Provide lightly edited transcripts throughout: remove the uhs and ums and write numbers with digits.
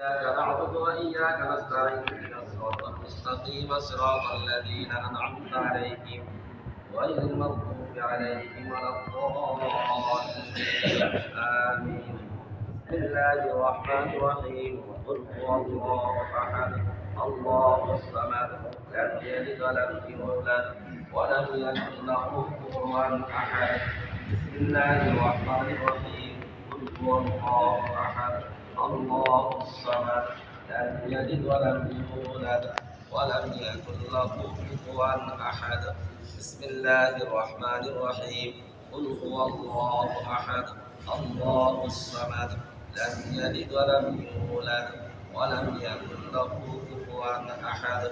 إياك نعبد وإياك نستعين اهدنا الصراط المستقيم صراط الذين أنعمت عليهم غير المغضوب عليهم ولا الضالين آمين. بسم الله الرحمن الرحيم. قل هو الله أحد الله الصمد لم يلد ولم يولد ولم يكن له كفوا أحد. بسم الله الرحمن الرحيم. قل هو الله أحد الله الصمد لم يلد ولم يولد ولم يكن له كفوا أحد. بسم الله الرحمن الرحيم. قل هو الله أحد الله الصمد لم يلد ولم يولد ولم يكن له كفوا أحد.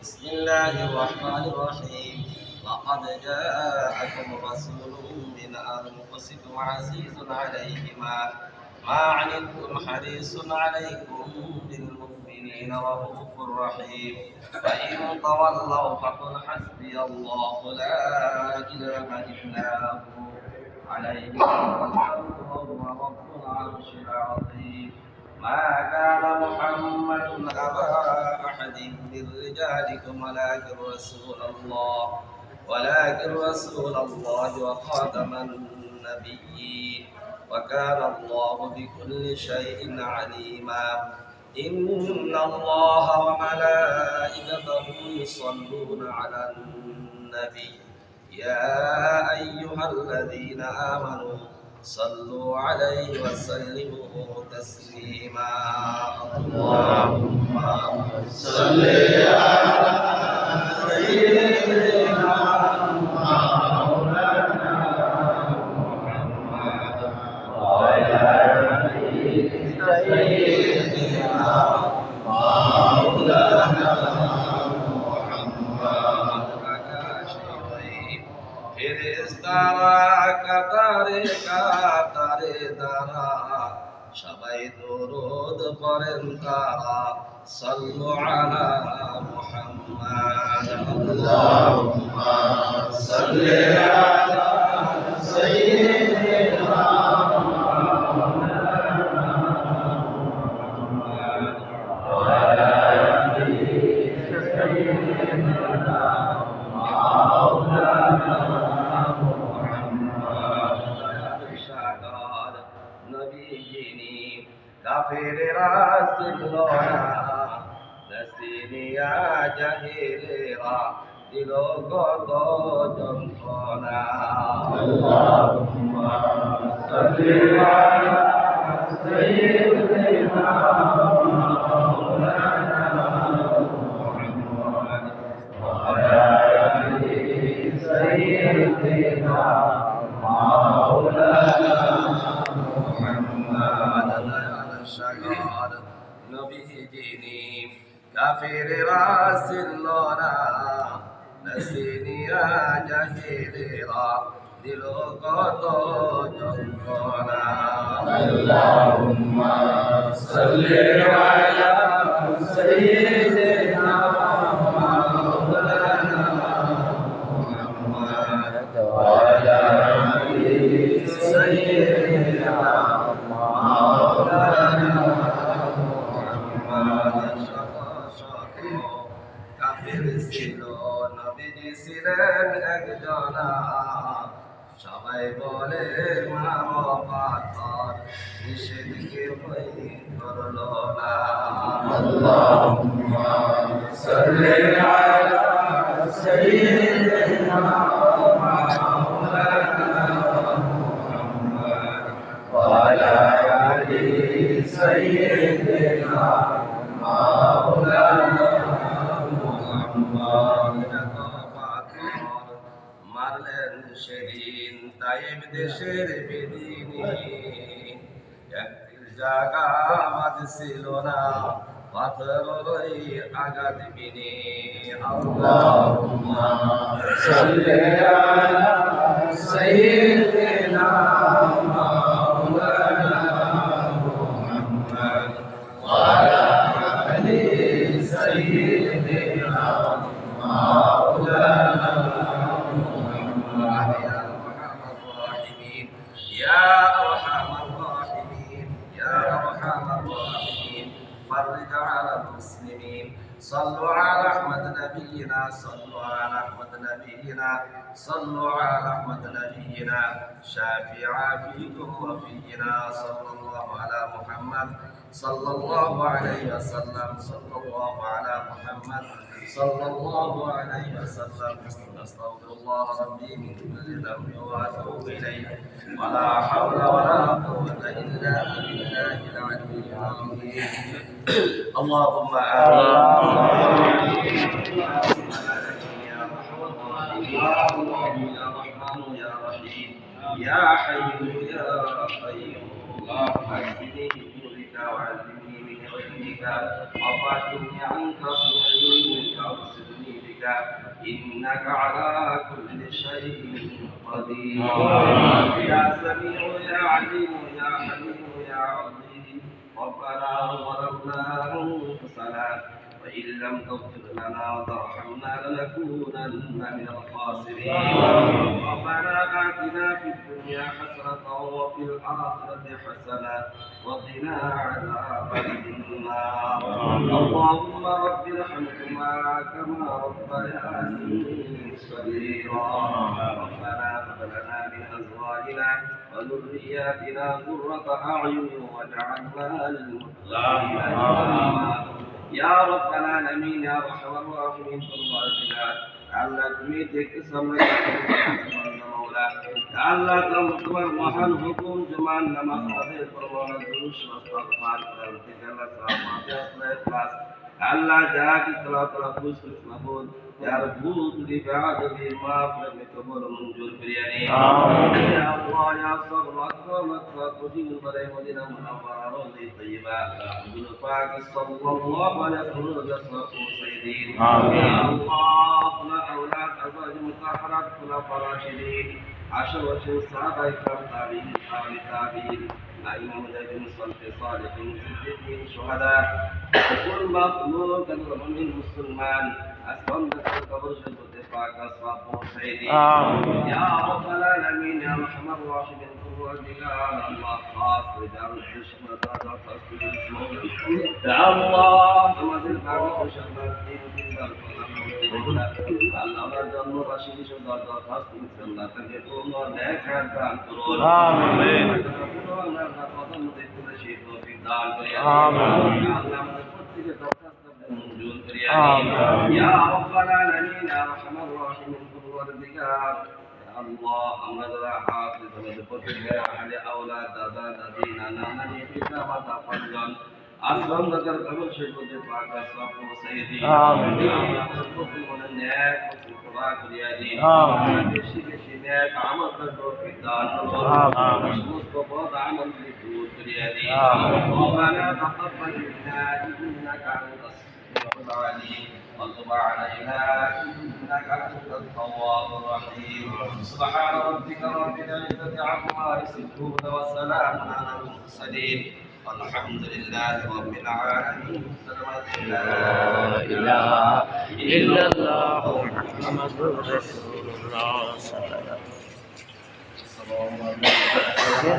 بسم الله الرحمن الرحيم. لقد جاءكم رسول من أنفسكم عزيز عليه ما عنتم حريص عليكم بالمؤمنين رؤوف رحيم. فإن تولوا فقل حسبي الله لا إله إلا هو عليه توكلت وهو رب العرش العظيم. ما كان محمد أبا أحد من رجالكم ولكن رسول الله وخاتم النبيين وكان الله بكل شيء عليما. إن الله وملائكته يصلون على النبي يا أيها الذين آمنوا صلوا عليه وسلموا تسليما. اللهم صل على سيدنا مولانا محمد وعلى آله سيدنا مولانا ফেরেশতারা কাতারে কাতারে দাঁড়া সবাই দরুদ পড়েন তারা সাল্লু আলা মুহাম্মাদ। আল্লাহুম্মা সাল্লি আলা সাইয়্যিদিনা মুহাম্মাদ ওয়া আলা আলি সাইয়্যিদিনা মাওলানা কাফেরেরা ছিল না নসিনিয়া জাহিলেরা দিল কত যন্ত্রণা। আল্লাহুম্মা সাল্লি আলা সাইয়্যিদিনা মাওলানা মুহাম্মদ ওয়া আলা আলি সাইয়্যিদিনা মাওলানা নবীজিনি কাফেরেরা ছিল না নসিনিয়া জাহিলেরা দিল কত যন্ত্রণা। আল্লাহুম্মা সাল্লি আলা সাইয়্যিদিনা মাওলানা মুহাম্মদ ওয়া আলা আলি সাইয়্যিদিনা মাওলানা কাফের ছিল নবীজি ছিলেন একজনা সবাই বলে মারো পাথর নিষেধ কেউ করলো না। আল্লাহুম্মা সাল্লি আলা সাইয়্যিদিনা মাওলানা মুহাম্মদ ওয়া আলা আলি সাইয়্যিদিনা মাওলানা মারলেন সেদিন তাইব দেশের বেদিনী একটি জায়গা বাঁধছিল না পাথরের আঘাত বিনে। আল্লাহুম্মা সাল্লি আলা সাইয়্যিদিনা মাওলানা মুহাম্মদ ওয়া আলা আলি সাইয়্যিদিনা মাওলানা মুহাম্মদ। يا أرحم الراحمين يا أرحم الراحمين وفرج على المسلمين. صلوا على أحمد نبينا، صلوا على أحمد نبينا، صلوا على أحمد نبينا، شافع فيكم وفينا. صلى الله على محمد، صلى الله عليه وسلم، صلى الله على محمد، صلى الله عليه وسلم. أستغفر الله ربي من كل ذنب وأتوب إليه، ولا حول ولا قوة إلا بالله العلي العظيم. اللهم آمين. يا الله يا رحمن يا رحيم يا حي يا قيوم. اللهم اهدني بنورك وعلمني من علمك وفاتني عن تصويري منك وارزقني بك انك على كل شيء قدير. يا سميع يا عليم يا حليم يا عظيم. ربنا ظلمنا انفسنا وإن لم تغفر لنا وترحمنا لنكونن من الخاسرين. ربنا آتنا في الدنيا حسنة وفي الآخرة حسنة وقنا عذاب النار. اللهم رب ارحمهما كما ربياني صغيرا. ربنا هب لنا من أزواجنا وذرياتنا قرة أعين واجعلنا للمتقين إماما. يا رب العالمين يا ارحم الراحمين فرضنا আল্লাহ তুমি দেখতেছ আমরা মাওলা আল্লাহ তোমার মহান হুকুম জমান নামাজ আদায় করব না দুরূদ ইস্তিগফার করতে আল্লাহ সালাত ইখলাস আল্লাহ যা কি সালাত রাসূল মাহমুদ يا رب لبعدي ما فرمت قبول منجور برياني آمين. يا الله يا صبر أكرمك وتجيب البلاء مدينة منورة روضي طيبة بالفاق صلى الله عليه وسلم جسرة سيدين آمين. يا الله لا أولاد أزواج مطهرات خلفاء راشدين عشرة الصحابة الكرام تابعين تابعين أئمة مجاهدين صالحين صديقين شهداء كل مخلوق من مسلمان أسلم قبر شهود فاك أصحاب سيدين يا رب العالمين يا أرحم الراحمين يا الله خاص رجال الحشمة يا الله আমাদের বাবা সন্তান দিন আল্লাহর জন্য রাশি সুন্দর দরখাস্ত ইনশাআল্লাহ তাকে তোমার নেক দান করুন আমিন। আল্লাহ কদম দেখতে সেই তৌফিক দান করে আমিন। আল্লাহ আমাদের প্রত্যেককে দরখাস্ত মঞ্জুর করে আমিন। ইয়া রাব্বাল আলামিন ইয়া আরহামার রাহিমিন পরওয়ারদিগার আল্লাহ আমরা যারা হাফেজ আমাদের প্রত্যেককে আহলে আওলাদ দাদা দাদি নানা নানি পিতা মাতা পরিজন আসলাম দাদার কবর শরীফে পাক সব সাইয়্যিদিন আমিন। আমাদের প্রত্যেককে নেক দোয়া করিয়া দিন আমিন। বেশি বেশি নেক আমল তৌফিক দান করুন আমিন। সমস্ত পদ আমল দূর করিয়া দিন আমিন। ربنا تقبل منا إنك أنت السميع العليم وتب علينا إنك أنت التواب الرحيم. سبحان ربك رب العزة عما يصفون وسلام على المرسلين والحمد لله رب العالمين. لا إله إلا الله محمد رسول الله صلى الله عليه وسلم.